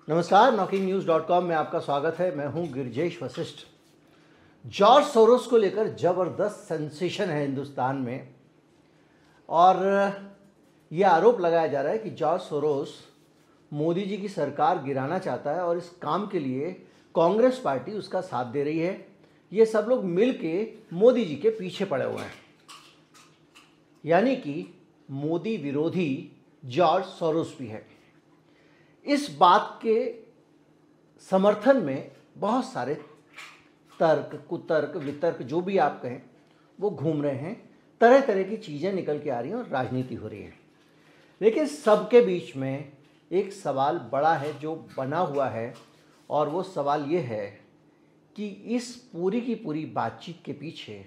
नमस्कार, NockingNews.com में आपका स्वागत है। मैं हूं गिरजेश वशिष्ठ। जॉर्ज सोरोस को लेकर ज़बरदस्त सेंसेशन है हिंदुस्तान में और ये आरोप लगाया जा रहा है कि जॉर्ज सोरोस मोदी जी की सरकार गिराना चाहता है और इस काम के लिए कांग्रेस पार्टी उसका साथ दे रही है। ये सब लोग मिल के मोदी जी के पीछे पड़े हुए हैं, यानी कि मोदी विरोधी जॉर्ज सोरोस भी है। इस बात के समर्थन में बहुत सारे तर्क, कुतर्क, वितर्क जो भी आप कहें वो घूम रहे हैं। तरह तरह की चीज़ें निकल के आ रही हैं और राजनीति हो रही है। लेकिन सबके बीच में एक सवाल बड़ा है जो बना हुआ है और वो सवाल ये है कि इस पूरी की पूरी बातचीत के पीछे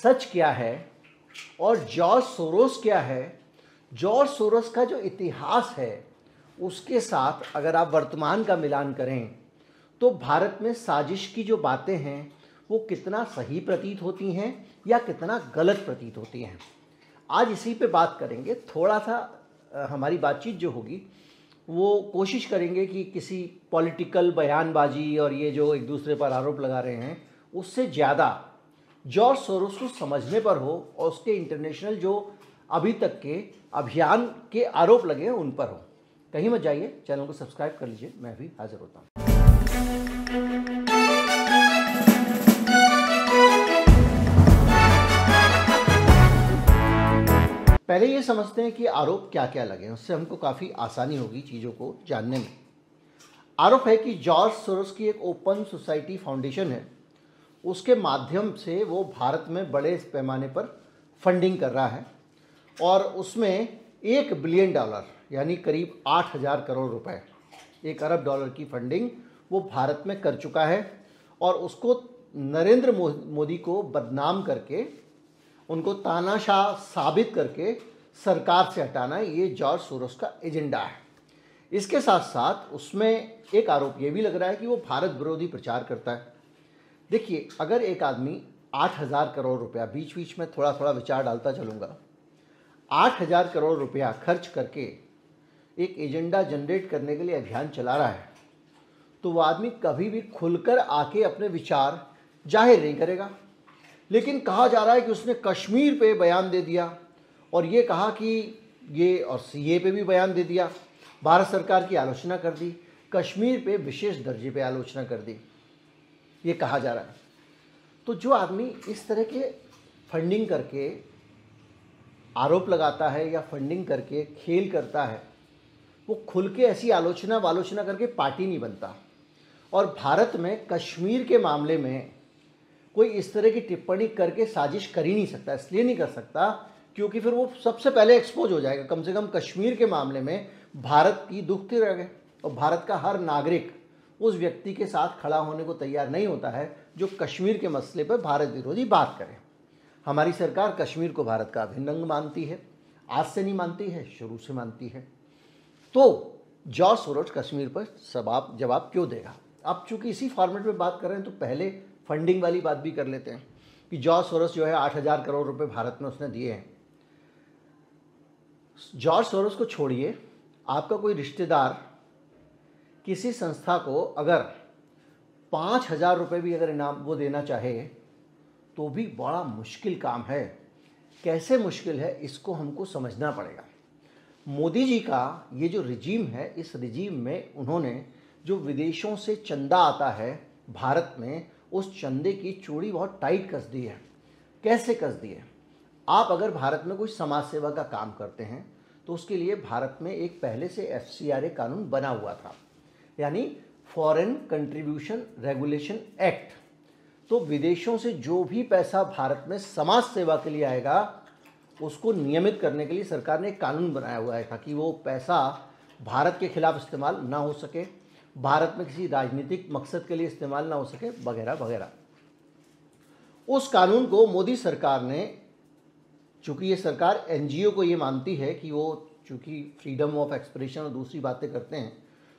सच क्या है और जॉर्ज सोरोस क्या है। जॉर्ज सोरोस का जो इतिहास है उसके साथ अगर आप वर्तमान का मिलान करें तो भारत में साजिश की जो बातें हैं वो कितना सही प्रतीत होती हैं या कितना गलत प्रतीत होती हैं। आज इसी पे बात करेंगे। थोड़ा सा हमारी बातचीत जो होगी वो कोशिश करेंगे कि किसी पॉलिटिकल बयानबाजी और ये जो एक दूसरे पर आरोप लगा रहे हैं उससे ज़्यादा जॉर्ज सोरोस को समझने पर हो और उसके इंटरनेशनल जो अभी तक के अभियान के आरोप लगे हैं उन पर हो। कहीं मत जाइए, चैनल को सब्सक्राइब कर लीजिए। मैं भी हाजिर होता हूँ। पहले ये समझते हैं कि आरोप क्या क्या लगे हैं, उससे हमको काफ़ी आसानी होगी चीज़ों को जानने में। आरोप है कि जॉर्ज सोरोस की एक ओपन सोसाइटी फाउंडेशन है, उसके माध्यम से वो भारत में बड़े पैमाने पर फंडिंग कर रहा है और उसमें $1 बिलियन यानी करीब 8,000 करोड़ रुपए, 1 अरब डॉलर की फंडिंग वो भारत में कर चुका है और उसको नरेंद्र मोदी को बदनाम करके, उनको तानाशाह साबित करके सरकार से हटाना, ये जॉर्ज सोरोस का एजेंडा है। इसके साथ साथ उसमें एक आरोप ये भी लग रहा है कि वो भारत विरोधी प्रचार करता है। देखिए, अगर एक आदमी 8,000 करोड़ रुपया, बीच बीच में थोड़ा थोड़ा विचार डालता चलूँगा, 8,000 करोड़ रुपया खर्च करके एक एजेंडा जनरेट करने के लिए अभियान चला रहा है तो वो आदमी कभी भी खुलकर आके अपने विचार जाहिर नहीं करेगा। लेकिन कहा जा रहा है कि उसने कश्मीर पे बयान दे दिया और ये कहा कि ये और सीए पे भी बयान दे दिया, भारत सरकार की आलोचना कर दी, कश्मीर पे विशेष दर्जे पे आलोचना कर दी, ये कहा जा रहा है। तो जो आदमी इस तरह के फंडिंग करके आरोप लगाता है या फंडिंग करके खेल करता है, वो खुल के ऐसी आलोचना करके पार्टी नहीं बनता। और भारत में कश्मीर के मामले में कोई इस तरह की टिप्पणी करके साजिश कर ही नहीं सकता। इसलिए नहीं कर सकता क्योंकि फिर वो सबसे पहले एक्सपोज हो जाएगा। कम से कम कश्मीर के मामले में भारत की दुखती रह गए और भारत का हर नागरिक उस व्यक्ति के साथ खड़ा होने को तैयार नहीं होता है जो कश्मीर के मसले पर भारत विरोधी बात करे। हमारी सरकार कश्मीर को भारत का अभिन्न अंग मानती है, आज से नहीं मानती है, शुरू से मानती है। तो जॉर्ज सोरोस कश्मीर पर जवाब क्यों देगा? अब चूंकि इसी फॉर्मेट में बात कर रहे हैं तो पहले फंडिंग वाली बात भी कर लेते हैं कि जॉर्ज सोरोस जो है 8,000 करोड़ रुपए भारत में उसने दिए हैं। जॉर्ज सोरोस को छोड़िए, आपका कोई रिश्तेदार किसी संस्था को अगर 5,000 रुपये भी अगर इनाम वो देना चाहे तो भी बड़ा मुश्किल काम है। कैसे मुश्किल है इसको हमको समझना पड़ेगा। मोदी जी का ये जो रिजीम है, इस रिजीम में उन्होंने जो विदेशों से चंदा आता है भारत में, उस चंदे की चूड़ी बहुत टाइट कस दी है। कैसे कस दी है? आप अगर भारत में कोई समाज सेवा का काम करते हैं तो उसके लिए भारत में एक पहले से FCRA कानून बना हुआ था, यानी फॉरेन कंट्रीब्यूशन रेगुलेशन एक्ट। तो विदेशों से जो भी पैसा भारत में समाज सेवा के लिए आएगा उसको नियमित करने के लिए सरकार ने एक कानून बनाया हुआ है ताकि वो पैसा भारत के खिलाफ इस्तेमाल ना हो सके, भारत में किसी राजनीतिक मकसद के लिए इस्तेमाल ना हो सके, वगैरह वगैरह। उस कानून को मोदी सरकार ने, चूँकि ये सरकार NGO को ये मानती है कि वो चूँकि फ्रीडम ऑफ एक्सप्रेशन और दूसरी बातें करते हैं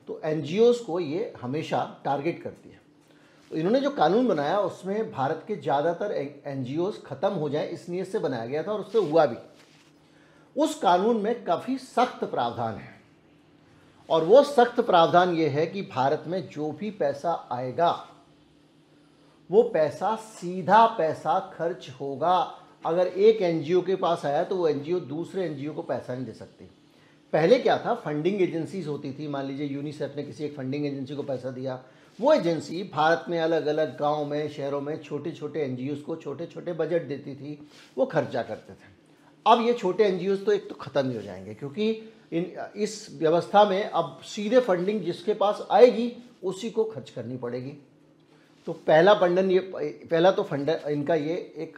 तो NGOs को ये हमेशा टारगेट करती है। तो इन्होंने जो कानून बनाया उसमें भारत के ज़्यादातर NGOs ख़त्म हो जाए इस नीयत से बनाया गया था और उससे हुआ भी। उस कानून में काफ़ी सख्त प्रावधान है और वो सख्त प्रावधान ये है कि भारत में जो भी पैसा आएगा वो पैसा सीधा पैसा खर्च होगा। अगर एक एनजीओ के पास आया तो वो एनजीओ दूसरे एनजीओ को पैसा नहीं दे सकती। पहले क्या था, फंडिंग एजेंसीज होती थी। मान लीजिए यूनिसेफ ने किसी एक फंडिंग एजेंसी को पैसा दिया, वो एजेंसी भारत में अलग अलग गांव में, शहरों में छोटे छोटे एनजीओज को छोटे छोटे बजट देती थी, वो खर्चा करते थे। अब ये छोटे एनजीओज तो एक तो ख़त्म ही हो जाएंगे, क्योंकि इस व्यवस्था में अब सीधे फंडिंग जिसके पास आएगी उसी को खर्च करनी पड़ेगी। तो पहला तो फंडर इनका ये एक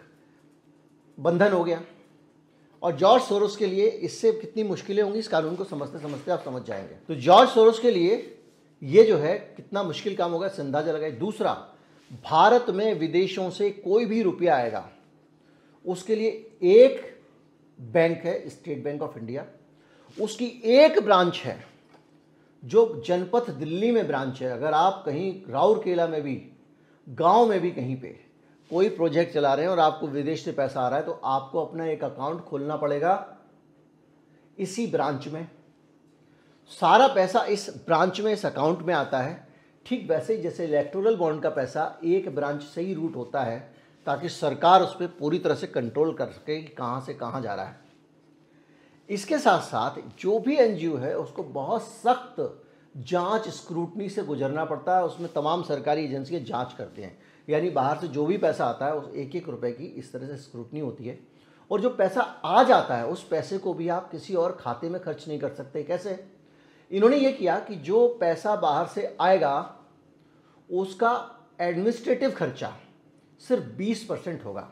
बंधन हो गया। और जॉर्ज सोरोस के लिए इससे कितनी मुश्किलें होंगी, इस कानून को समझते समझते आप समझ जाएंगे। तो जॉर्ज सोरोस के लिए ये जो है कितना मुश्किल काम होगा, अंदाजा लगाए। दूसरा, भारत में विदेशों से कोई भी रुपया आएगा उसके लिए एक बैंक है, स्टेट बैंक ऑफ इंडिया, उसकी एक ब्रांच है जो जनपथ दिल्ली में ब्रांच है। अगर आप कहीं राउरकेला में भी, गांव में भी कहीं पे कोई प्रोजेक्ट चला रहे हैं और आपको विदेश से पैसा आ रहा है तो आपको अपना एक अकाउंट खोलना पड़ेगा इसी ब्रांच में। सारा पैसा इस ब्रांच में, इस अकाउंट में आता है। ठीक वैसे ही जैसे इलेक्टोरल बॉन्ड का पैसा एक ब्रांच से ही रूट होता है, ताकि सरकार उस पर पूरी तरह से कंट्रोल कर सके कि कहाँ से कहाँ जा रहा है। इसके साथ साथ जो भी एनजीओ है उसको बहुत सख्त जांच, स्क्रूटनी से गुजरना पड़ता है। उसमें तमाम सरकारी एजेंसियां जांच करते हैं, यानी बाहर से जो भी पैसा आता है उस एक एक रुपए की इस तरह से स्क्रूटनी होती है। और जो पैसा आ जाता है उस पैसे को भी आप किसी और खाते में खर्च नहीं कर सकते। कैसे? इन्होंने ये किया कि जो पैसा बाहर से आएगा उसका एडमिनिस्ट्रेटिव खर्चा सिर्फ 20% होगा।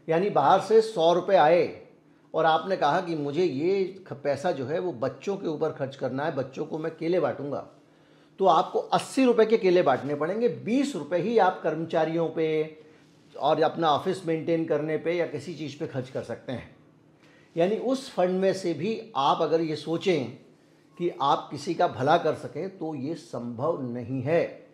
यानी बाहर से 100 रुपये आए और आपने कहा कि मुझे ये पैसा जो है वो बच्चों के ऊपर खर्च करना है, बच्चों को मैं केले बांटूंगा, तो आपको 80 रुपये के केले बांटने पड़ेंगे। 20 रुपये ही आप कर्मचारियों पे और अपना ऑफिस मेंटेन करने पे या किसी चीज़ पे खर्च कर सकते हैं। यानी उस फंड में से भी आप अगर ये सोचें कि आप किसी का भला कर सकें तो ये संभव नहीं है।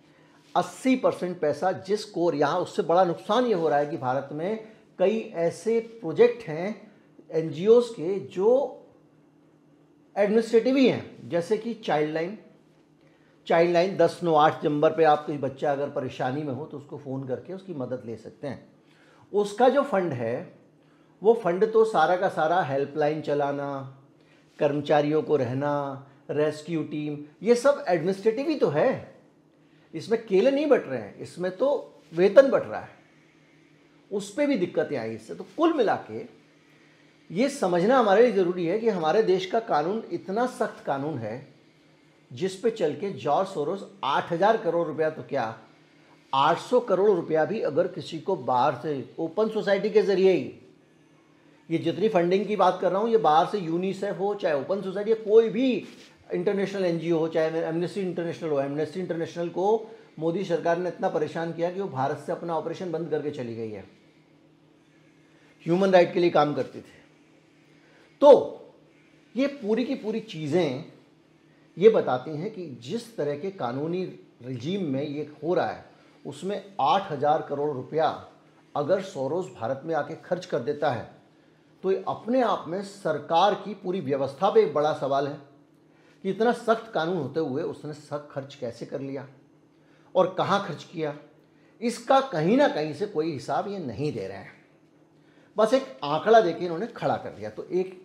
80% पैसा जिसको, और यहाँ उससे बड़ा नुकसान ये हो रहा है कि भारत में कई ऐसे प्रोजेक्ट हैं एनजीओज के जो एडमिनिस्ट्रेटिव ही हैं, जैसे कि चाइल्ड लाइन 1098 नंबर पे आप कोई बच्चा अगर परेशानी में हो तो उसको फ़ोन करके उसकी मदद ले सकते हैं। उसका जो फंड है वो फंड तो सारा का सारा हेल्पलाइन चलाना, कर्मचारियों को रहना, रेस्क्यू टीम, ये सब एडमिनिस्ट्रेटिव ही तो है। इसमें केले नहीं बट रहे हैं, इसमें तो वेतन बट रहा है। उस पर भी दिक्कतें आई इससे। तो कुल मिला के ये समझना हमारे लिए ज़रूरी है कि हमारे देश का कानून इतना सख्त कानून है जिस पे चल के जॉर्ज सोरोस 8000 करोड़ रुपया तो क्या, 800 करोड़ रुपया भी अगर किसी को बाहर से ओपन सोसाइटी के ज़रिए ही, ये जितनी फंडिंग की बात कर रहा हूँ ये बाहर से यूनिसेफ हो, चाहे ओपन सोसाइटी या कोई भी इंटरनेशनल एनजीओ हो, चाहे एमनेस्टी इंटरनेशनल हो। एमनेस्टी इंटरनेशनल को मोदी सरकार ने इतना परेशान किया कि वो भारत से अपना ऑपरेशन बंद करके चली गई है। ह्यूमन राइट के लिए काम करती थी। तो ये पूरी की पूरी चीज़ें ये बताती हैं कि जिस तरह के कानूनी रिजीम में ये हो रहा है उसमें 8000 करोड़ रुपया अगर सोरोस भारत में आके खर्च कर देता है तो ये अपने आप में सरकार की पूरी व्यवस्था पे एक बड़ा सवाल है कि इतना सख्त कानून होते हुए उसने सख्त खर्च कैसे कर लिया और कहाँ खर्च किया। इसका कहीं ना कहीं से कोई हिसाब ये नहीं दे रहे हैं, बस एक आंकड़ा देके इन्होंने खड़ा कर दिया। तो एक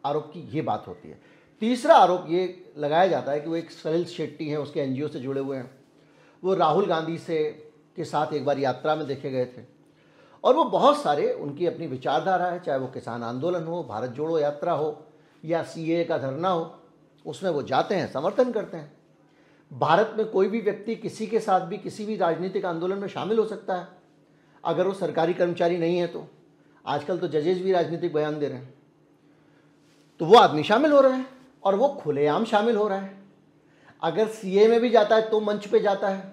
आरोप की ये बात होती है। तीसरा आरोप ये लगाया जाता है कि वो एक सलिल शेट्टी हैं, उसके एनजीओ से जुड़े हुए हैं। वो राहुल गांधी से के साथ एक बार यात्रा में देखे गए थे और वो बहुत सारे, उनकी अपनी विचारधारा है, चाहे वो किसान आंदोलन हो, भारत जोड़ो यात्रा हो या सीएए का धरना हो, उसमें वो जाते हैं, समर्थन करते हैं। भारत में कोई भी व्यक्ति किसी के साथ भी किसी भी राजनीतिक आंदोलन में शामिल हो सकता है अगर वो सरकारी कर्मचारी नहीं है। तो आजकल तो जजेज भी राजनीतिक बयान दे रहे हैं, तो वो आदमी शामिल हो रहा है और वो खुलेआम शामिल हो रहा है। अगर सीए में भी जाता है तो मंच पे जाता है,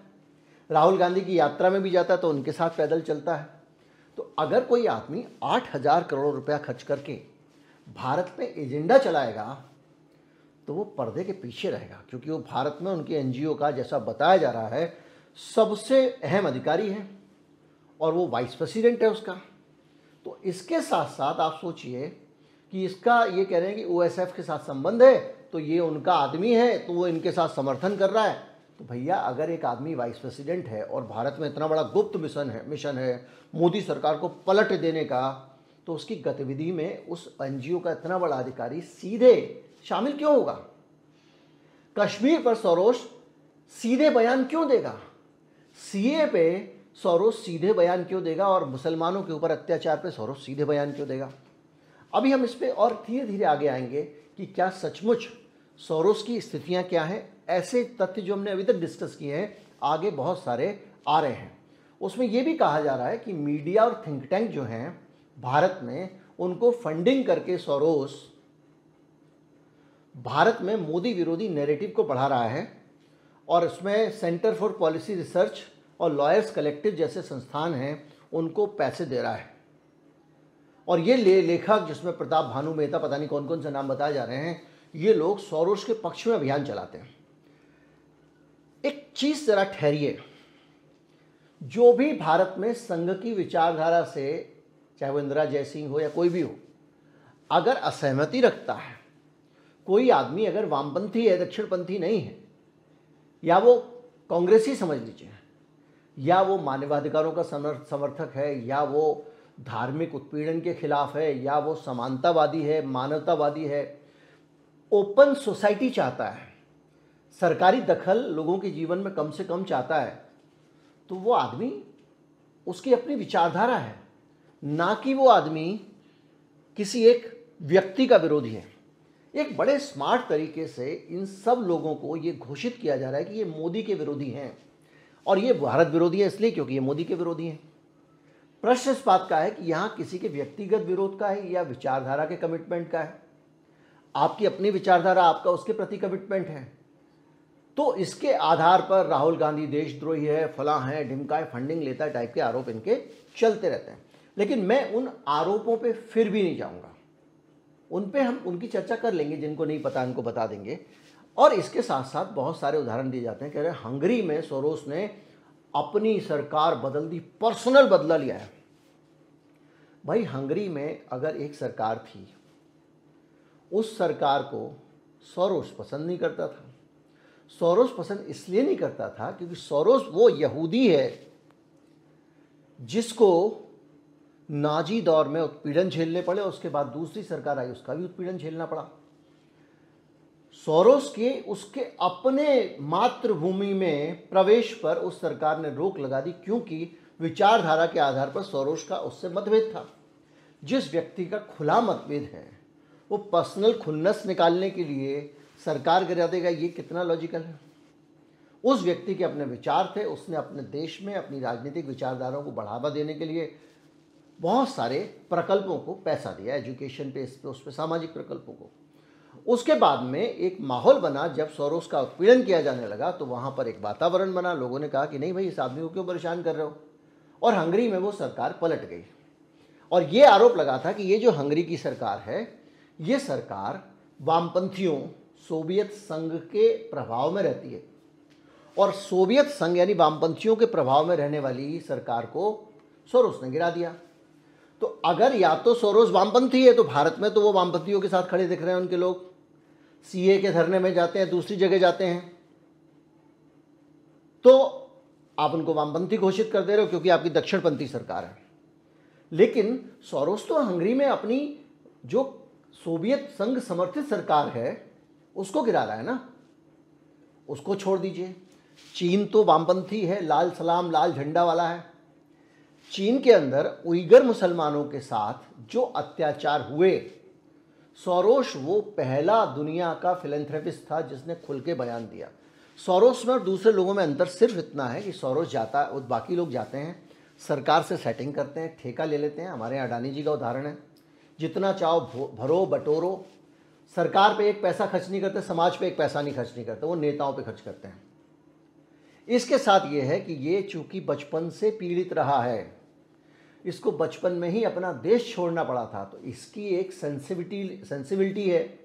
राहुल गांधी की यात्रा में भी जाता है तो उनके साथ पैदल चलता है। तो अगर कोई आदमी 8000 करोड़ रुपया खर्च करके भारत में एजेंडा चलाएगा तो वो पर्दे के पीछे रहेगा, क्योंकि वो भारत में उनके एनजीओ का, जैसा बताया जा रहा है, सबसे अहम अधिकारी है और वो वाइस प्रेसिडेंट है उसका। तो इसके साथ साथ आप सोचिए कि इसका ये कह रहे हैं कि ओएसएफ के साथ संबंध है तो ये उनका आदमी है, तो वो इनके साथ समर्थन कर रहा है। तो भैया अगर एक आदमी वाइस प्रेसिडेंट है और भारत में इतना बड़ा गुप्त मिशन है मोदी सरकार को पलट देने का, तो उसकी गतिविधि में उस एनजीओ का इतना बड़ा अधिकारी सीधे शामिल क्यों होगा? कश्मीर पर सोरोस सीधे बयान क्यों देगा? सीए पे सोरोस सीधे बयान क्यों देगा? और मुसलमानों के ऊपर अत्याचार पे सोरोस सीधे बयान क्यों देगा? अभी हम इस पे और धीरे धीरे आगे आएंगे कि क्या सचमुच सोरोस की स्थितियां क्या हैं। ऐसे तथ्य जो हमने अभी तक डिस्कस किए हैं, आगे बहुत सारे आ रहे हैं। उसमें यह भी कहा जा रहा है कि मीडिया और थिंक टैंक जो हैं भारत में, उनको फंडिंग करके सोरोस भारत में मोदी विरोधी नैरेटिव को बढ़ा रहा है, और इसमें सेंटर फॉर पॉलिसी रिसर्च और लॉयर्स कलेक्टिव जैसे संस्थान हैं उनको पैसे दे रहा है। और ये लेखक, जिसमें प्रताप भानु मेहता, पता नहीं कौन कौन से नाम बताए जा रहे हैं, ये लोग सोरोस के पक्ष में अभियान चलाते हैं। एक चीज जरा ठहरिए, जो भी भारत में संघ की विचारधारा से, चाहे वो इंदिरा जयसिंह हो या कोई भी हो, अगर असहमति रखता है, कोई आदमी अगर वामपंथी है, दक्षिणपंथी नहीं है, या वो कांग्रेसी समझ लीजिए, या वो मानवाधिकारों का समर्थक है, या वो धार्मिक उत्पीड़न के खिलाफ है, या वो समानतावादी है, मानवतावादी है, ओपन सोसाइटी चाहता है, सरकारी दखल लोगों के जीवन में कम से कम चाहता है, तो वो आदमी, उसकी अपनी विचारधारा है, ना कि वो आदमी किसी एक व्यक्ति का विरोधी है। एक बड़े स्मार्ट तरीके से इन सब लोगों को ये घोषित किया जा रहा है कि ये मोदी के विरोधी हैं, और ये भारत विरोधी है इसलिए क्योंकि ये मोदी के विरोधी हैं। प्रश्न इस बात का है कि यहाँ किसी के व्यक्तिगत विरोध का है या विचारधारा के कमिटमेंट का है। आपकी अपनी विचारधारा, आपका उसके प्रति कमिटमेंट है, तो इसके आधार पर राहुल गांधी देशद्रोही है, फलां है, ढिमका है, फंडिंग लेता है टाइप के आरोप इनके चलते रहते हैं। लेकिन मैं उन आरोपों पे फिर भी नहीं जाऊंगा, उन पे हम उनकी चर्चा कर लेंगे, जिनको नहीं पता उनको बता देंगे। और इसके साथ साथ बहुत सारे उदाहरण दिए जाते हैं। कह रहे हैं हंगरी में सोरोस ने अपनी सरकार बदल दी, पर्सनल बदला लिया है। भाई हंगरी में अगर एक सरकार थी, उस सरकार को सोरोस पसंद नहीं करता था। सोरोस पसंद इसलिए नहीं करता था क्योंकि सोरोस वो यहूदी है जिसको नाजी दौर में उत्पीड़न झेलने पड़े, उसके बाद दूसरी सरकार आई, उसका भी उत्पीड़न झेलना पड़ा। सोरोस के उसके अपने मातृभूमि में प्रवेश पर उस सरकार ने रोक लगा दी, क्योंकि विचारधारा के आधार पर सोरोस का उससे मतभेद था। जिस व्यक्ति का खुला मतभेद है, वो पर्सनल खुन्नस निकालने के लिए सरकार गिरा देगा, ये कितना लॉजिकल है? उस व्यक्ति के अपने विचार थे, उसने अपने देश में अपनी राजनीतिक विचारधाराओं को बढ़ावा देने के लिए बहुत सारे प्रकल्पों को पैसा दिया, एजुकेशन पे, इस पे, उस पे, सामाजिक प्रकल्पों को। उसके बाद में एक माहौल बना, जब सोरोस का उत्पीड़न किया जाने लगा तो वहाँ पर एक वातावरण बना, लोगों ने कहा कि नहीं भाई, इस आदमी को क्यों परेशान कर रहे हो, और हंगरी में वो सरकार पलट गई। और ये आरोप लगा था कि ये जो हंगरी की सरकार है, ये सरकार वामपंथियों, सोवियत संघ के प्रभाव में रहती है, और सोवियत संघ यानी वामपंथियों के प्रभाव में रहने वाली सरकार को सोरोस ने गिरा दिया। तो अगर या तो सोरोस वामपंथी है, तो भारत में तो वो वामपंथियों के साथ खड़े दिख रहे हैं, उनके लोग सीए के धरने में जाते हैं, दूसरी जगह जाते हैं, तो आप उनको वामपंथी घोषित कर दे रहे हो क्योंकि आपकी दक्षिणपंथी सरकार है। लेकिन सोरोस तो हंगरी में अपनी जो सोवियत संघ समर्थित सरकार है उसको गिरा रहा है ना, उसको छोड़ दीजिए। चीन तो वामपंथी है, लाल सलाम लाल झंडा वाला है। चीन के अंदर उइगर मुसलमानों के साथ जो अत्याचार हुए, सोरोस वो पहला दुनिया का फिलैंथ्रोपिस्ट था जिसने खुल के बयान दिया। सोरोस में और दूसरे लोगों में अंतर सिर्फ इतना है कि सोरोस जाता है, बाकी लोग जाते हैं, सरकार से सेटिंग करते हैं, ठेका ले लेते हैं। हमारे यहाँ अडानी जी का उदाहरण है, जितना चाहो भरो बटोरो, सरकार पे एक पैसा खर्च नहीं करते, समाज पे एक पैसा नहीं खर्च नहीं करते, वो नेताओं पे खर्च करते हैं। इसके साथ ये है कि ये चूंकि बचपन से पीड़ित रहा है, इसको बचपन में ही अपना देश छोड़ना पड़ा था, तो इसकी एक सेंसिबिलिटी है,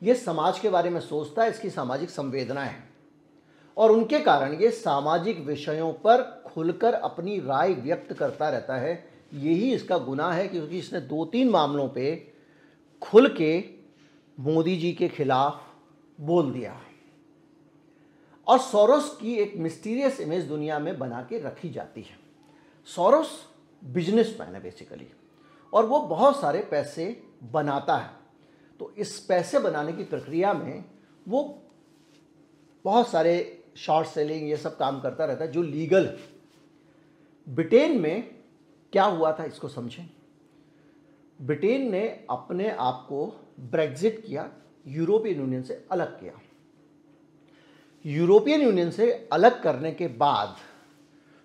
ये समाज के बारे में सोचता है, इसकी सामाजिक संवेदना है, और उनके कारण ये सामाजिक विषयों पर खुलकर अपनी राय व्यक्त करता रहता है। यही इसका गुनाह है, क्योंकि इसने 2-3 मामलों पे खुल के मोदी जी के खिलाफ बोल दिया। और सोरोस की एक मिस्टीरियस इमेज दुनिया में बना के रखी जाती है। सोरोस बिजनेसमैन है बेसिकली, और वो बहुत सारे पैसे बनाता है। तो इस पैसे बनाने की प्रक्रिया में वो बहुत सारे शॉर्ट सेलिंग ये सब काम करता रहता है जो लीगल है। ब्रिटेन में क्या हुआ था इसको समझें। ब्रिटेन ने अपने आप को ब्रेग्जिट किया, यूरोपियन यूनियन से अलग किया। यूरोपियन यूनियन से अलग करने के बाद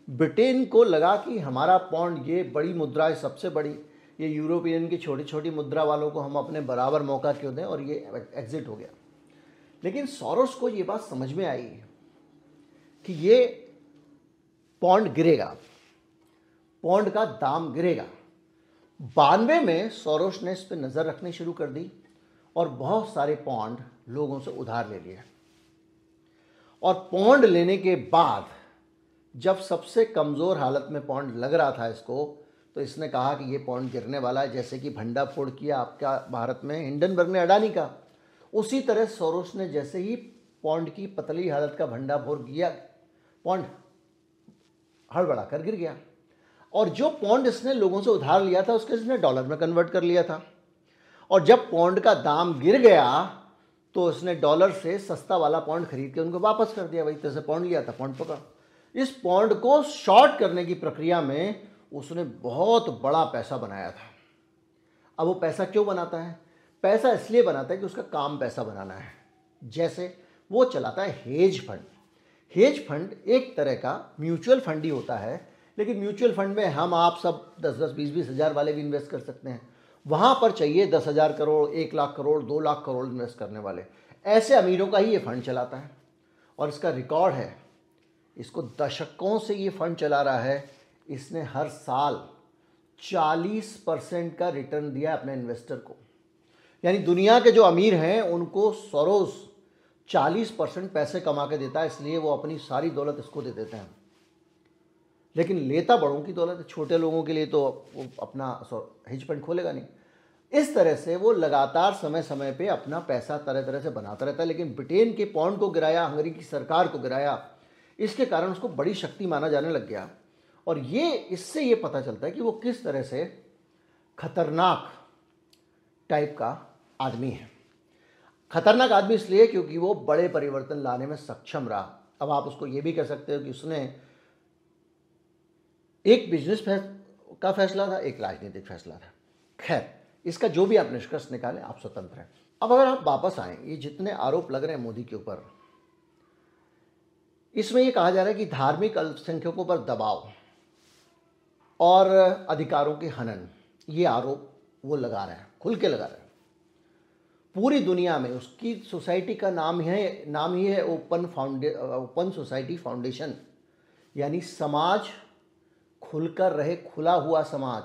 ब्रिटेन को लगा कि हमारा पौंड, ये बड़ी मुद्रा है, सबसे बड़ी, ये यूरोपियन की छोटी छोटी मुद्रा वालों को हम अपने बराबर मौका क्यों दें, और ये एग्जिट हो गया। लेकिन सोरोस को ये बात समझ में आई कि ये पौंड गिरेगा, पौंड का दाम गिरेगा। 92 में सोरोस ने इस पर नज़र रखनी शुरू कर दी और बहुत सारे पौंड लोगों से उधार ले लिए। और पौंड लेने के बाद जब सबसे कमज़ोर हालत में पौंड लग रहा था इसको, तो इसने कहा कि ये पौंड गिरने वाला है। जैसे कि भंडाफोड़ किया आपका भारत में हिंडनबर्ग ने अडानी का, उसी तरह सोरोस ने जैसे ही पौंड की पतली हालत का भंडाफोड़ किया, पौंड हड़बड़ा कर गिर गया। और जो पौंड इसने लोगों से उधार लिया था उसके इसने डॉलर में कन्वर्ट कर लिया था। और जब पौंड का दाम गिर गया तो उसने डॉलर से सस्ता वाला पौंड खरीद के उनको वापस कर दिया। वही तरह से पौंड लिया था, पौंड पकड़ा। इस पौंड को शॉर्ट करने की प्रक्रिया में उसने बहुत बड़ा पैसा बनाया था। अब वो पैसा क्यों बनाता है? पैसा इसलिए बनाता है कि उसका काम पैसा बनाना है। जैसे वो चलाता है हेज फंड। हेज फंड एक तरह का म्यूचुअल फंड ही होता है, लेकिन म्यूचुअल फंड में हम आप सब 10-10, 20-20 हज़ार वाले भी इन्वेस्ट कर सकते हैं। वहाँ पर चाहिए 10,000 करोड़, 1 लाख करोड़, 2 लाख करोड़ इन्वेस्ट करने वाले। ऐसे अमीरों का ही ये फंड चलाता है और इसका रिकॉर्ड है। इसको दशकों से ये फंड चला रहा है। इसने हर साल 40% का रिटर्न दिया अपने इन्वेस्टर को। यानी दुनिया के जो अमीर हैं उनको सोरोस 40% पैसे कमा के देता है, इसलिए वो अपनी सारी दौलत इसको दे देते हैं। लेकिन लेता बड़ों की दौलत है, छोटे लोगों के लिए तो वो अपना हेज फंड खोलेगा नहीं। इस तरह से वो लगातार समय समय पे अपना पैसा तरह तरह से बनाता रहता है। लेकिन ब्रिटेन के पौंड को गिराया, हंगरी की सरकार को गिराया, इसके कारण उसको बड़ी शक्ति माना जाने लग गया। और इससे ये पता चलता है कि वो किस तरह से खतरनाक टाइप का आदमी है। खतरनाक आदमी इसलिए क्योंकि वो बड़े परिवर्तन लाने में सक्षम रहा। अब आप उसको ये भी कह सकते हो कि उसने एक बिजनेस का फैसला था, एक राजनीतिक फैसला था। खैर, इसका जो भी आप निष्कर्ष निकालें, आप स्वतंत्र हैं। अब अगर आप वापस आएँ, ये जितने आरोप लग रहे हैं मोदी के ऊपर, इसमें ये कहा जा रहा है कि धार्मिक अल्पसंख्यकों पर दबाव और अधिकारों के हनन, ये आरोप वो लगा रहे हैं, खुल के लगा रहे हैं। पूरी दुनिया में उसकी सोसाइटी का नाम ही है ओपन सोसाइटी फाउंडेशन, यानी समाज खुलकर रहे, खुला हुआ समाज,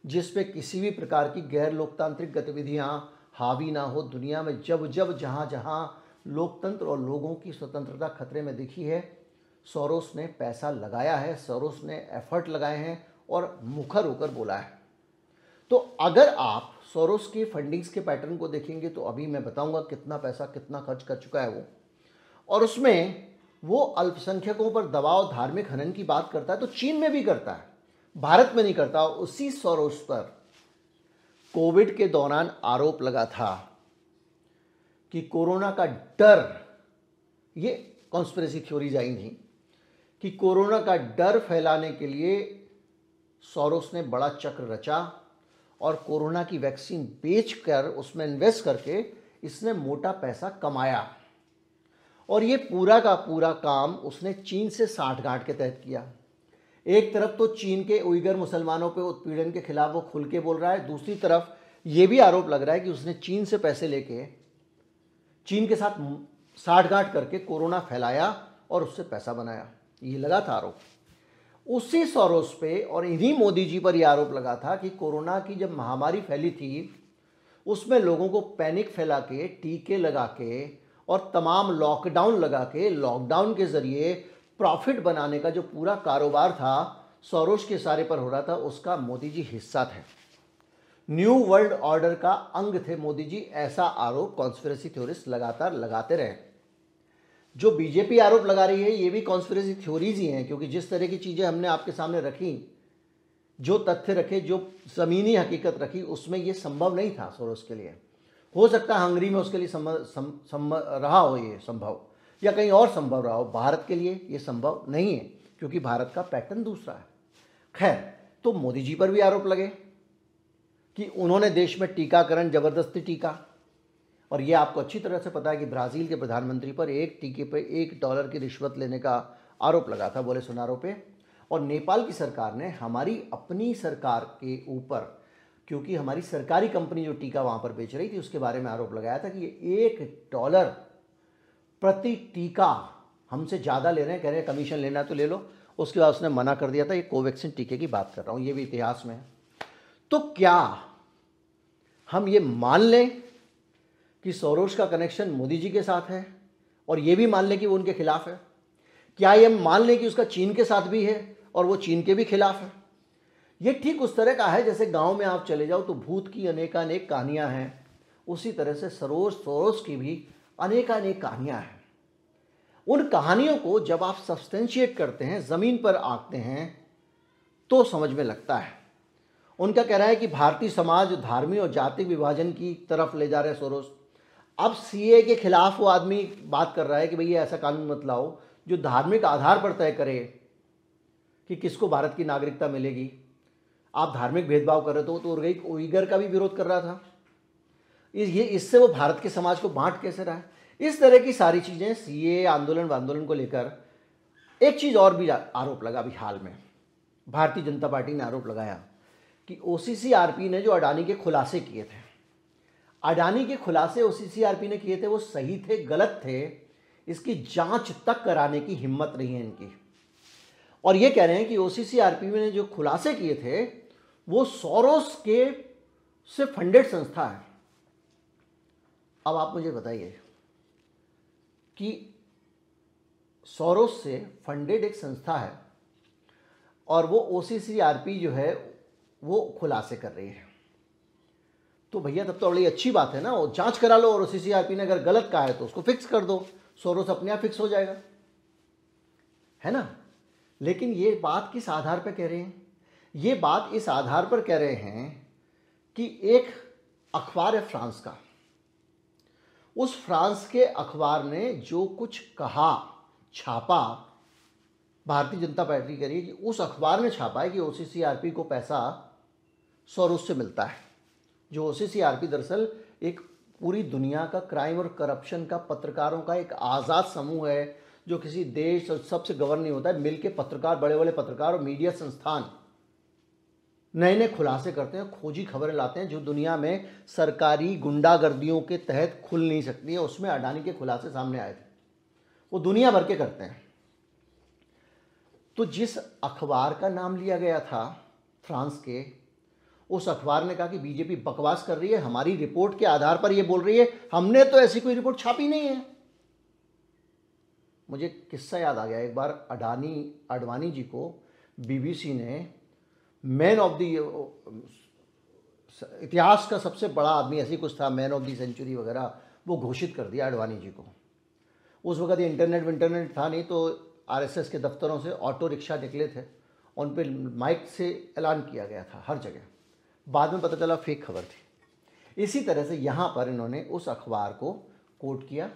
जिस पे किसी भी प्रकार की गैर लोकतांत्रिक गतिविधियां हावी ना हो। दुनिया में जब जब जहां जहां लोकतंत्र और लोगों की स्वतंत्रता खतरे में दिखी है, सोरोस ने पैसा लगाया है, सोरोस ने एफर्ट लगाए हैं और मुखर होकर बोला है। तो अगर आप सोरोस की फंडिंग्स के पैटर्न को देखेंगे तो अभी मैं बताऊंगा कितना पैसा कितना खर्च कर चुका है वो, और उसमें वो अल्पसंख्यकों पर दबाव, धार्मिक हनन की बात करता है तो चीन में भी करता है, भारत में नहीं करता। उसी सोरोस पर कोविड के दौरान आरोप लगा था कि कोरोना का डर, ये कॉन्स्पिरेसी थ्योरीज आई थी कि कोरोना का डर फैलाने के लिए सोरोस ने बड़ा चक्र रचा और कोरोना की वैक्सीन बेचकर उसमें इन्वेस्ट करके इसने मोटा पैसा कमाया। और ये पूरा का पूरा काम उसने चीन से साठगांठ के तहत किया। एक तरफ तो चीन के उइगर मुसलमानों पे उत्पीड़न के खिलाफ वो खुल के बोल रहा है, दूसरी तरफ ये भी आरोप लग रहा है कि उसने चीन से पैसे लेके चीन के साथ साठगांठ करके कोरोना फैलाया और उससे पैसा बनाया। ये लगा था आरोप उसी सोरोस पे, और इन्हीं मोदी जी पर यह आरोप लगा था कि कोरोना की जब महामारी फैली थी उसमें लोगों को पैनिक फैला के, टीके लगा के और तमाम लॉकडाउन लगा के, लॉकडाउन के ज़रिए प्रॉफिट बनाने का जो पूरा कारोबार था सोरोस के सारे पर हो रहा था, उसका मोदी जी हिस्सा थे। न्यू वर्ल्ड ऑर्डर का अंग थे मोदी जी, ऐसा आरोप कॉन्स्पिरेसी थ्योरिस्ट लगातार लगाते रहे। जो बीजेपी आरोप लगा रही है ये भी कॉन्स्पिरेसी थ्योरीज ही हैं, क्योंकि जिस तरह की चीज़ें हमने आपके सामने रखी, जो तथ्य रखे, जो ज़मीनी हकीकत रखी, उसमें ये संभव नहीं था सोरोस के लिए। हो सकता है हंगरी में उसके लिए रहा हो ये संभव, या कहीं और संभव रहा हो। भारत के लिए ये संभव नहीं है, क्योंकि भारत का पैटर्न दूसरा है। खैर, तो मोदी जी पर भी आरोप लगे कि उन्होंने देश में टीकाकरण, ज़बरदस्ती टीका, और ये आपको अच्छी तरह से पता है कि ब्राज़ील के प्रधानमंत्री पर एक टीके पे $1 की रिश्वत लेने का आरोप लगा था, बोले सुनारो पे। और नेपाल की सरकार ने हमारी अपनी सरकार के ऊपर, क्योंकि हमारी सरकारी कंपनी जो टीका वहाँ पर बेच रही थी, उसके बारे में आरोप लगाया था कि ये $1 प्रति टीका हमसे ज़्यादा ले रहे हैं, कह रहे हैं कमीशन लेना तो ले लो। उसके बाद उसने मना कर दिया था। ये कोवैक्सीन टीके की बात कर रहा हूँ, ये भी इतिहास में है। तो क्या हम ये मान लें कि सोरोस का कनेक्शन मोदी जी के साथ है, और ये भी मान लें कि वो उनके खिलाफ है? क्या ये मान लें कि उसका चीन के साथ भी है और वो चीन के भी खिलाफ है? ये ठीक उस तरह का है जैसे गांव में आप चले जाओ तो भूत की अनेकानेक कहानियां हैं, उसी तरह से सोरोस की भी अनेकानेक कहानियां हैं। उन कहानियों को जब आप सब्सटेंशिएट करते हैं, ज़मीन पर आंकते हैं, तो समझ में लगता है। उनका कहना है कि भारतीय समाज धार्मिक और जाति विभाजन की तरफ ले जा रहे हैं सोरोस। अब सीए के खिलाफ वो आदमी बात कर रहा है कि भैया ऐसा कानून मत लाओ जो धार्मिक आधार पर तय करे कि किसको भारत की नागरिकता मिलेगी। आप धार्मिक भेदभाव कर रहे तो उइगर का भी विरोध कर रहा था। इससे वो भारत के समाज को बांट कैसे रहा है? इस तरह की सारी चीज़ें सीए आंदोलन को लेकर। एक चीज़ और भी आरोप लगा अभी हाल में, भारतीय जनता पार्टी ने आरोप लगाया कि ओसीसीआरपी ने जो अडानी के खुलासे किए थे, अडानी के खुलासे ओसीसीआरपी ने किए थे, वो सही थे गलत थे, इसकी जांच तक कराने की हिम्मत नहीं है इनकी। और ये कह रहे हैं कि ओसीसीआरपी ने जो खुलासे किए थे वो सोरोस के से फंडेड संस्था है। अब आप मुझे बताइए कि सोरोस से फंडेड एक संस्था है और वो ओसीसीआरपी जो है वो खुलासे कर रही है, तो भैया तब तो बड़ी अच्छी बात है ना, वो जांच करा लो और ओसीसीआरपी ने अगर गलत कहा है तो उसको फिक्स कर दो, सोरोस अपने आप फिक्स हो जाएगा, है ना। लेकिन ये बात किस आधार पर कह रहे हैं? ये बात इस आधार पर कह रहे हैं कि एक अखबार है फ्रांस का, उस फ्रांस के अखबार ने जो कुछ कहा, छापा, भारतीय जनता पार्टी कह रही है कि उस अखबार ने छापा है कि ओसीसीआरपी को पैसा सोरोस से मिलता है। जो ओसीसीआरपी दरअसल एक पूरी दुनिया का क्राइम और करप्शन का, पत्रकारों का एक आज़ाद समूह है, जो किसी देश और सबसे गवर्न नहीं होता है, मिलके पत्रकार, बड़े बड़े पत्रकार और मीडिया संस्थान नए नए खुलासे करते हैं, खोजी खबरें लाते हैं जो दुनिया में सरकारी गुंडागर्दियों के तहत खुल नहीं सकती है। उसमें अडानी के खुलासे सामने आए थे, वो दुनिया भर के करते हैं। तो जिस अखबार का नाम लिया गया था फ्रांस के, उस अखबार ने कहा कि बीजेपी बकवास कर रही है, हमारी रिपोर्ट के आधार पर ये बोल रही है, हमने तो ऐसी कोई रिपोर्ट छापी नहीं है। मुझे किस्सा याद आ गया, एक बार अडवाणी जी को बीबीसी ने मैन ऑफ द इतिहास का सबसे बड़ा आदमी, ऐसी कुछ था, मैन ऑफ द सेंचुरी वगैरह, वो घोषित कर दिया अडवाणी जी को। उस वक्त ये इंटरनेट था नहीं, तो आरएसएस के दफ्तरों से ऑटो रिक्शा निकले थे, उन पर माइक से ऐलान किया गया था हर जगह। बाद में पता चला फेक खबर थी। इसी तरह से यहाँ पर इन्होंने उस अखबार को कोट किया,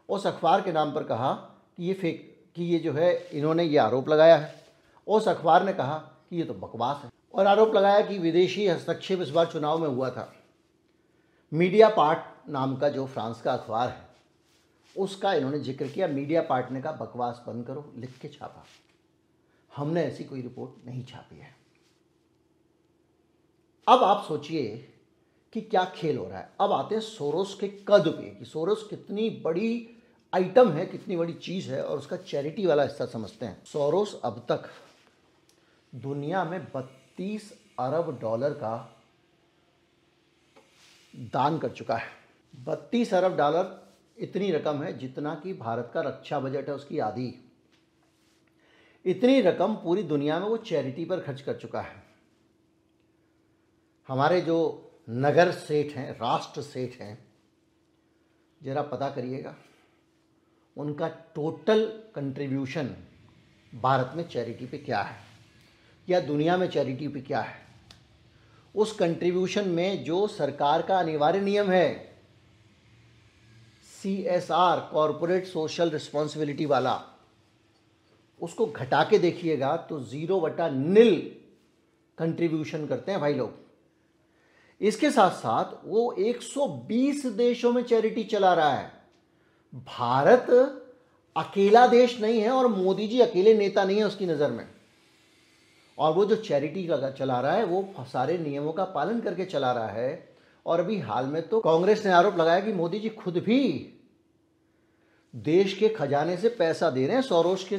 उस अखबार के नाम पर कहा कि ये फेक, कि ये जो है इन्होंने ये आरोप लगाया है। उस अखबार ने कहा कि ये तो बकवास है, और आरोप लगाया कि विदेशी हस्तक्षेप इस बार चुनाव में हुआ था। मीडिया पार्ट नाम का जो फ्रांस का अखबार है उसका इन्होंने जिक्र किया। मीडिया पार्ट ने कहा बकवास बंद करो, लिख के छापा, हमने ऐसी कोई रिपोर्ट नहीं छापी है। अब आप सोचिए कि क्या खेल हो रहा है। अब आते हैं सोरोस के कद पे, कि सोरोस कितनी बड़ी आइटम है, कितनी बड़ी चीज़ है, और उसका चैरिटी वाला हिस्सा समझते हैं। सोरोस अब तक दुनिया में $32 अरब का दान कर चुका है। $32 अरब इतनी रकम है जितना कि भारत का रक्षा बजट है उसकी आधी। इतनी रकम पूरी दुनिया में वो चैरिटी पर खर्च कर चुका है। हमारे जो नगर सेठ हैं, राष्ट्र सेठ हैं, ज़रा पता करिएगा उनका टोटल कंट्रीब्यूशन भारत में चैरिटी पे क्या है या दुनिया में चैरिटी पे क्या है। उस कंट्रीब्यूशन में जो सरकार का अनिवार्य नियम है CSR, कॉरपोरेट सोशल रिस्पॉन्सिबिलिटी वाला, उसको घटा के देखिएगा तो 0/0 कंट्रीब्यूशन करते हैं भाई लोग। इसके साथ साथ वो 120 देशों में चैरिटी चला रहा है। भारत अकेला देश नहीं है और मोदी जी अकेले नेता नहीं है उसकी नज़र में। और वो जो चैरिटी का चला रहा है वो सारे नियमों का पालन करके चला रहा है। और अभी हाल में तो कांग्रेस ने आरोप लगाया कि मोदी जी खुद भी देश के खजाने से पैसा दे रहे हैं सोरोस के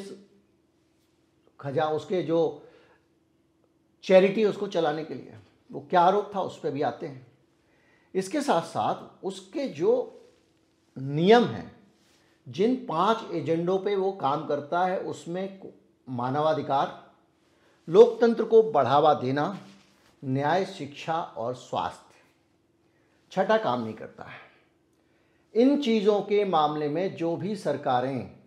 उसके जो चैरिटी उसको चलाने के लिए। वो क्या आरोप था उस पर भी आते हैं। इसके साथ साथ उसके जो नियम हैं, जिन 5 एजेंडों पे वो काम करता है, उसमें मानवाधिकार, लोकतंत्र को बढ़ावा देना, न्याय, शिक्षा और स्वास्थ्य, छठा काम नहीं करता है। इन चीज़ों के मामले में जो भी सरकारें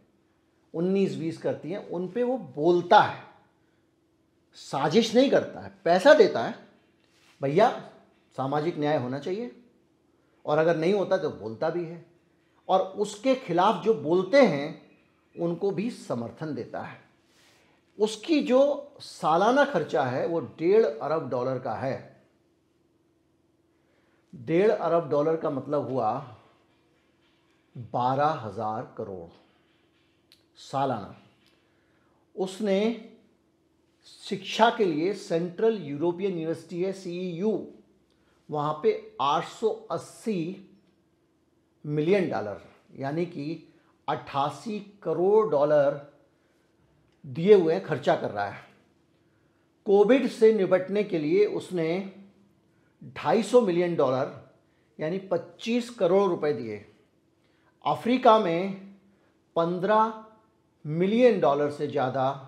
19-20 करती हैं उन पे वो बोलता है, साजिश नहीं करता है, पैसा देता है। भैया सामाजिक न्याय होना चाहिए, और अगर नहीं होता तो बोलता भी है, और उसके खिलाफ जो बोलते हैं उनको भी समर्थन देता है। उसकी जो सालाना खर्चा है वो $1.5 अरब का है। $1.5 अरब का मतलब हुआ 12,000 करोड़ सालाना। उसने शिक्षा के लिए सेंट्रल यूरोपियन यूनिवर्सिटी है CEU, वहाँ पे $880 मिलियन यानी कि 88 करोड़ दिए हुए हैं, खर्चा कर रहा है। कोविड से निपटने के लिए उसने $250 मिलियन यानी 25 करोड़ रुपए दिए। अफ्रीका में $15 मिलियन से ज़्यादा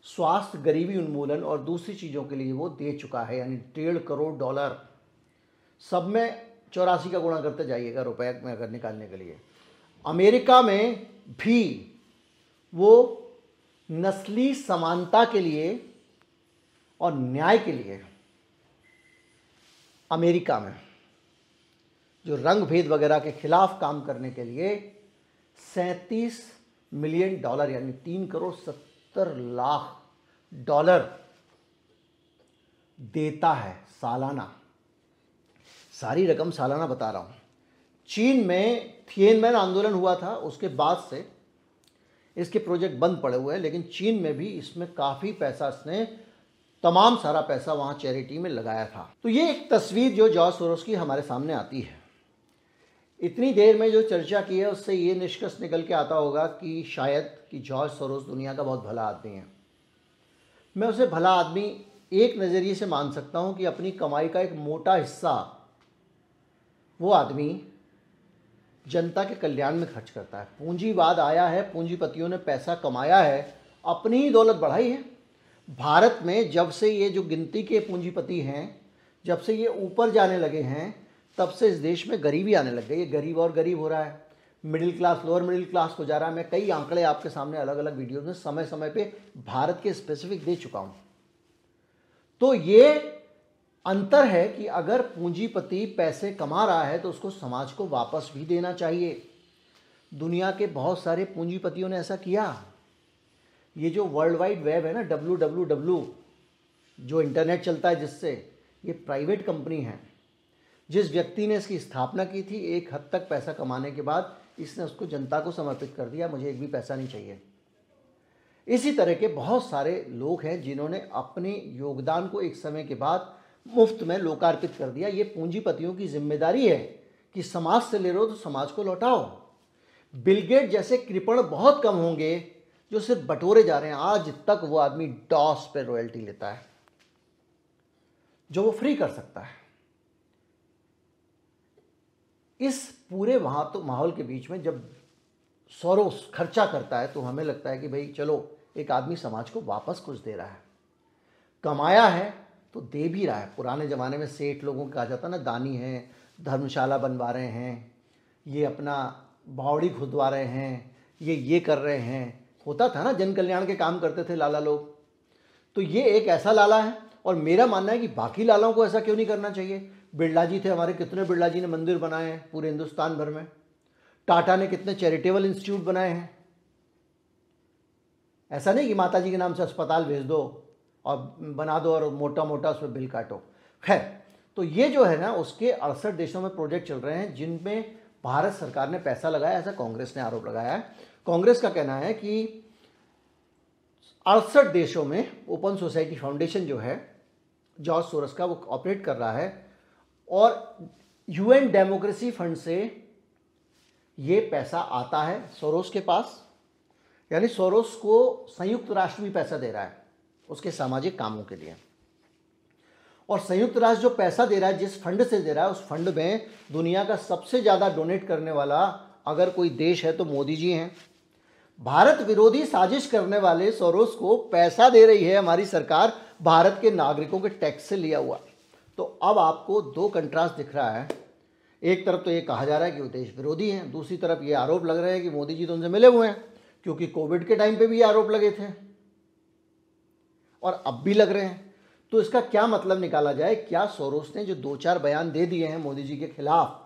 स्वास्थ्य, गरीबी उन्मूलन और दूसरी चीज़ों के लिए वो दे चुका है, यानी $1.5 करोड़। सब में 84 का गुणा करते जाइएगा रुपए में अगर निकालने के लिए। अमेरिका में भी वो नस्ली समानता के लिए और न्याय के लिए, अमेरिका में जो रंग भेद वगैरह के खिलाफ काम करने के लिए $37 मिलियन यानी $3.70 देता है सालाना। सारी रकम सालाना बता रहा हूँ। चीन में थिएनमेन आंदोलन हुआ था, उसके बाद से इसके प्रोजेक्ट बंद पड़े हुए हैं, लेकिन चीन में भी इसमें काफ़ी पैसा, इसने तमाम सारा पैसा वहाँ चैरिटी में लगाया था। तो ये एक तस्वीर जो जॉर्ज सोरोस की हमारे सामने आती है। इतनी देर में जो चर्चा की है उससे ये निष्कर्ष निकल के आता होगा कि शायद कि जॉर्ज सोरोस दुनिया का बहुत भला आदमी है। मैं उसे भला आदमी एक नज़रिए से मान सकता हूँ कि अपनी कमाई का एक मोटा हिस्सा वो आदमी जनता के कल्याण में खर्च करता है। पूंजीवाद आया है, पूंजीपतियों ने पैसा कमाया है, अपनी ही दौलत बढ़ाई है। भारत में जब से ये जो गिनती के पूंजीपति हैं, जब से ये ऊपर जाने लगे हैं, तब से इस देश में गरीबी आने लग गई। ये गरीब और गरीब हो रहा है, middle class lower middle class को जा रहा है। मैं कई आंकड़े आपके सामने अलग अलग वीडियोज़ में समय समय पे भारत के स्पेसिफिक दे चुका हूँ। तो ये अंतर है कि अगर पूंजीपति पैसे कमा रहा है तो उसको समाज को वापस भी देना चाहिए। दुनिया के बहुत सारे पूंजीपतियों ने ऐसा किया। ये जो वर्ल्ड वाइड वेब है ना, www, जो इंटरनेट चलता है जिससे, ये प्राइवेट कंपनी है। जिस व्यक्ति ने इसकी स्थापना की थी, एक हद तक पैसा कमाने के बाद इसने उसको जनता को समर्पित कर दिया, मुझे एक भी पैसा नहीं चाहिए। इसी तरह के बहुत सारे लोग हैं जिन्होंने अपने योगदान को एक समय के बाद मुफ्त में लोकार्पित कर दिया। ये पूंजीपतियों की जिम्मेदारी है कि समाज से ले रहे हो तो समाज को लौटाओ। बिल गेट जैसे कृपण बहुत कम होंगे जो सिर्फ बटोरे जा रहे हैं। आज तक वो आदमी डॉस पे रॉयल्टी लेता है जो वो फ्री कर सकता है। इस पूरे वहाँ तो माहौल के बीच में जब सोरोस खर्चा करता है तो हमें लगता है कि भाई चलो एक आदमी समाज को वापस कुछ दे रहा है। कमाया है तो दे भी रहा है। पुराने ज़माने में सेठ लोगों को कहा जाता ना, दानी हैं, धर्मशाला बनवा रहे हैं, ये अपना बावड़ी खुदवा रहे हैं, ये कर रहे हैं, होता था ना, जन कल्याण के काम करते थे लाला लोग। तो ये एक ऐसा लाला है। और मेरा मानना है कि बाकी लालाओं को ऐसा क्यों नहीं करना चाहिए। बिरला जी थे हमारे, कितने बिरला जी ने मंदिर बनाए हैं पूरे हिंदुस्तान भर में। टाटा ने कितने चैरिटेबल इंस्टीट्यूट बनाए हैं। ऐसा नहीं कि माता जी के नाम से अस्पताल भेज दो और बना दो और मोटा मोटा उस पर बिल काटो। खैर, तो ये जो है ना, उसके 68 देशों में प्रोजेक्ट चल रहे हैं जिनमें भारत सरकार ने पैसा लगाया, ऐसा कांग्रेस ने आरोप लगाया है। कांग्रेस का कहना है कि 68 देशों में ओपन सोसाइटी फाउंडेशन जो है जॉर्ज सोरोस का, वो ऑपरेट कर रहा है और यूएन डेमोक्रेसी फंड से ये पैसा आता है सोरोस के पास। यानी सोरोस को संयुक्त राष्ट्र भी पैसा दे रहा है उसके सामाजिक कामों के लिए। और संयुक्त राष्ट्र जो पैसा दे रहा है, जिस फंड से दे रहा है, उस फंड में दुनिया का सबसे ज़्यादा डोनेट करने वाला अगर कोई देश है तो मोदी जी हैं। भारत विरोधी साजिश करने वाले सोरोस को पैसा दे रही है हमारी सरकार, भारत के नागरिकों के टैक्स से लिया हुआ। तो अब आपको दो कंट्रास्ट दिख रहा है। एक तरफ तो ये कहा जा रहा है कि वो देश विरोधी हैं, दूसरी तरफ ये आरोप लग रहे हैं कि मोदी जी तो उनसे मिले हुए हैं, क्योंकि कोविड के टाइम पे भी ये आरोप लगे थे और अब भी लग रहे हैं। तो इसका क्या मतलब निकाला जाए। क्या सोरोस ने जो 2-4 बयान दे दिए हैं मोदी जी के खिलाफ,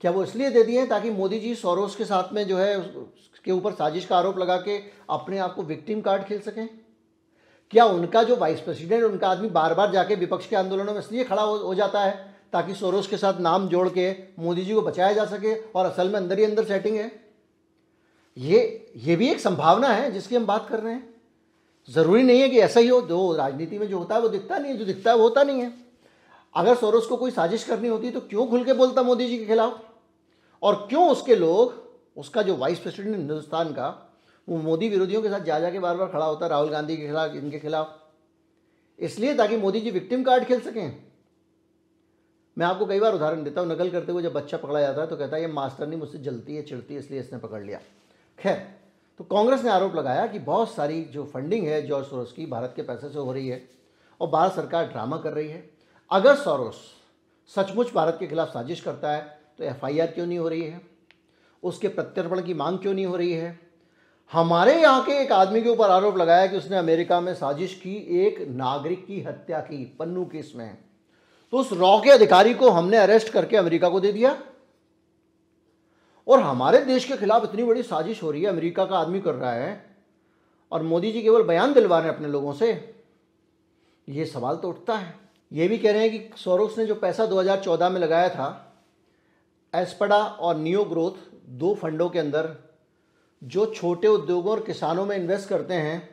क्या वो इसलिए दे दिए हैं ताकि मोदी जी सोरोस के साथ में जो है उसके ऊपर साजिश का आरोप लगा के अपने आप को विक्टिम कार्ड खेल सकें। क्या उनका जो वाइस प्रेसिडेंट, उनका आदमी बार बार जाके विपक्ष के आंदोलनों में इसलिए खड़ा हो जाता है ताकि सोरोस के साथ नाम जोड़ के मोदी जी को बचाया जा सके, और असल में अंदर ही अंदर सेटिंग है। ये भी एक संभावना है जिसकी हम बात कर रहे हैं। ज़रूरी नहीं है कि ऐसा ही हो। जो राजनीति में जो होता है वो दिखता नहीं है, जो दिखता है वो होता नहीं है। अगर सोरोस को कोई साजिश करनी होती तो क्यों खुल के बोलता मोदी जी के खिलाफ, और क्यों उसके लोग, उसका जो वाइस प्रेसिडेंट हिंदुस्तान का, वो मोदी विरोधियों के साथ जा जाके बार बार खड़ा होता है, राहुल गांधी के खिलाफ, इनके खिलाफ, इसलिए ताकि मोदी जी विक्टिम कार्ड खेल सकें। मैं आपको कई बार उदाहरण देता हूँ, नकल करते हुए जब बच्चा पकड़ा जाता है तो कहता है ये मास्टरनी मुझसे जलती है, चिढ़ती है, इसलिए इसने पकड़ लिया। खैर, तो कांग्रेस ने आरोप लगाया कि बहुत सारी जो फंडिंग है जॉर्ज सोरोस की भारत के पैसे से हो रही है और भारत सरकार ड्रामा कर रही है। अगर सोरोस सचमुच भारत के खिलाफ साजिश करता है तो एफआईआर क्यों नहीं हो रही है, उसके प्रत्यर्पण की मांग क्यों नहीं हो रही है। हमारे यहाँ के एक आदमी के ऊपर आरोप लगाया कि उसने अमेरिका में साजिश की, एक नागरिक की हत्या की, पन्नू केस में, तो उस रॉ के अधिकारी को हमने अरेस्ट करके अमेरिका को दे दिया। और हमारे देश के खिलाफ इतनी बड़ी साजिश हो रही है, अमेरिका का आदमी कर रहा है, और मोदी जी केवल बयान दिलवा रहे हैं अपने लोगों से। ये सवाल तो उठता है। ये भी कह रहे हैं कि सोरोस ने जो पैसा 2014 में लगाया था एस्पडा और नियो ग्रोथ, 2 फंडों के अंदर, जो छोटे उद्योगों और किसानों में इन्वेस्ट करते हैं,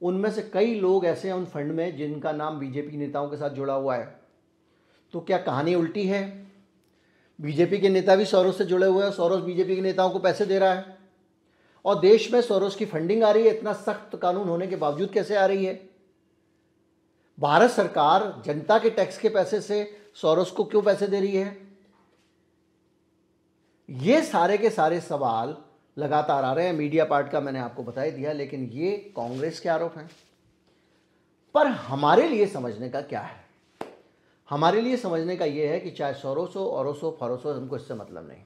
उनमें से कई लोग ऐसे हैं उन फंड में जिनका नाम बीजेपी नेताओं के साथ जुड़ा हुआ है। तो क्या कहानी उल्टी है? बीजेपी के नेता भी सोरोस से जुड़े हुए हैं, सोरोस बीजेपी के नेताओं को पैसे दे रहा है, और देश में सोरोस की फंडिंग आ रही है। इतना सख्त कानून होने के बावजूद कैसे आ रही है? भारत सरकार जनता के टैक्स के पैसे से सोरोस को क्यों पैसे दे रही है? ये सारे के सारे सवाल लगातार आ रहे हैं। मीडिया पार्ट का मैंने आपको बता ही दिया, लेकिन ये कांग्रेस के आरोप हैं। पर हमारे लिए समझने का क्या है? हमारे लिए समझने का ये है कि चाहे सोरोस हो, ओरोस हो, फरोस हो, हमको इससे मतलब नहीं।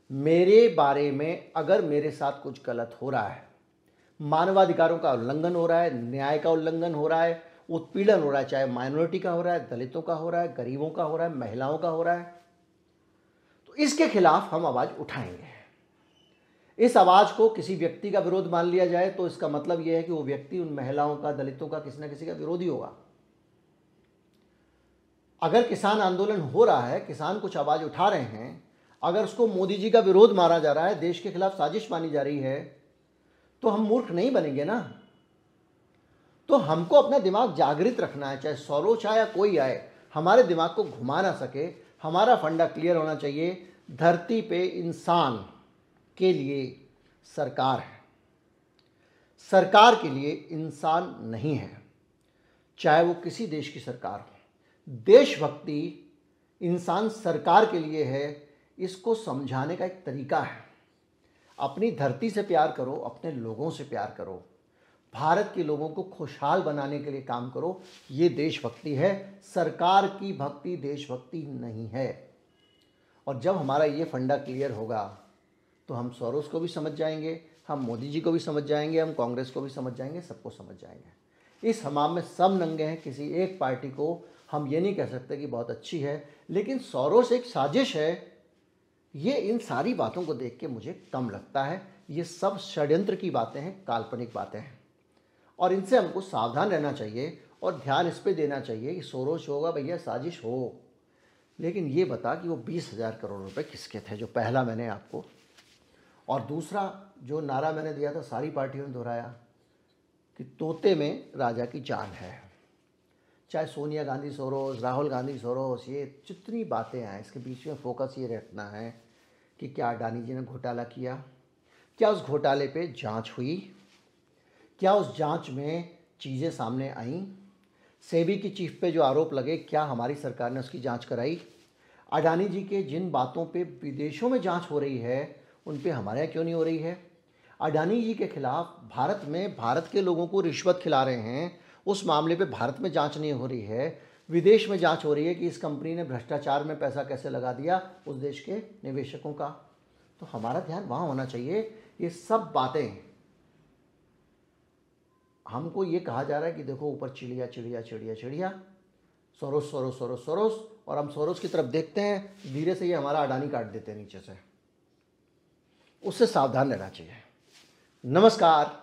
मेरे बारे में अगर मेरे साथ कुछ गलत हो रहा है, मानवाधिकारों का उल्लंघन हो रहा है, न्याय का उल्लंघन हो रहा है, उत्पीड़न हो रहा है, चाहे माइनॉरिटी का हो रहा है, दलितों का हो रहा है, गरीबों का हो रहा है, महिलाओं का हो रहा है, तो इसके खिलाफ हम आवाज़ उठाएंगे। इस आवाज़ को किसी व्यक्ति का विरोध मान लिया जाए तो इसका मतलब यह है कि वो व्यक्ति उन महिलाओं का, दलितों का, किसी न किसी का विरोधी होगा। अगर किसान आंदोलन हो रहा है, किसान कुछ आवाज़ उठा रहे हैं, अगर उसको मोदी जी का विरोध माना जा रहा है, देश के खिलाफ साजिश मानी जा रही है, तो हम मूर्ख नहीं बनेंगे ना। तो हमको अपना दिमाग जागृत रखना है, चाहे सोरोस आए या कोई आए, हमारे दिमाग को घुमा ना सके। हमारा फंडा क्लियर होना चाहिए। धरती पे इंसान के लिए सरकार है, सरकार के लिए इंसान नहीं है, चाहे वो किसी देश की सरकार हो। देशभक्ति इंसान सरकार के लिए है, इसको समझाने का एक तरीका है। अपनी धरती से प्यार करो, अपने लोगों से प्यार करो, भारत के लोगों को खुशहाल बनाने के लिए काम करो। ये देशभक्ति है, सरकार की भक्ति देशभक्ति नहीं है। और जब हमारा ये फंडा क्लियर होगा तो हम सोरोस को भी समझ जाएंगे, हम मोदी जी को भी समझ जाएंगे, हम कांग्रेस को भी समझ जाएंगे, सबको समझ जाएंगे। इस हमाम में सब नंगे हैं। किसी एक पार्टी को हम ये नहीं कह सकते कि बहुत अच्छी है, लेकिन सोरोस एक साजिश है। ये इन सारी बातों को देख के मुझे कम लगता है। ये सब षड्यंत्र की बातें हैं, काल्पनिक बातें हैं, और इनसे हमको सावधान रहना चाहिए और ध्यान इस पे देना चाहिए कि सोरोस होगा भैया, साजिश हो, लेकिन ये बता कि वो 20,000 करोड़ रुपए किसके थे, जो पहला मैंने आपको। और दूसरा जो नारा मैंने दिया था, सारी पार्टियों ने दोहराया कि तोते में राजा की जान है। चाहे सोनिया गांधी सोरोस, राहुल गांधी सोरोस, ये जितनी बातें हैं, इसके बीच में फोकस ये रखना है कि क्या अडानी जी ने घोटाला किया, क्या उस घोटाले पे जांच हुई, क्या उस जांच में चीज़ें सामने आईं, सेबी की चीफ पे जो आरोप लगे क्या हमारी सरकार ने उसकी जांच कराई, अडानी जी के जिन बातों पे विदेशों में जांच हो रही है उन पे हमारे यहाँ क्यों नहीं हो रही है। अडानी जी के खिलाफ भारत में भारत के लोगों को रिश्वत खिला रहे हैं, उस मामले पे भारत में जांच नहीं हो रही है, विदेश में जांच हो रही है कि इस कंपनी ने भ्रष्टाचार में पैसा कैसे लगा दिया उस देश के निवेशकों का। तो हमारा ध्यान वहाँ होना चाहिए। ये सब बातें, हमको ये कहा जा रहा है कि देखो ऊपर चिड़िया चिड़िया चिड़िया चिड़िया, सोरोस सोरोस सोरोस सोरोस, और हम सोरोस की तरफ देखते हैं, धीरे से ये हमारा अडानी काट देते हैं नीचे से। उससे सावधान रहना चाहिए। नमस्कार।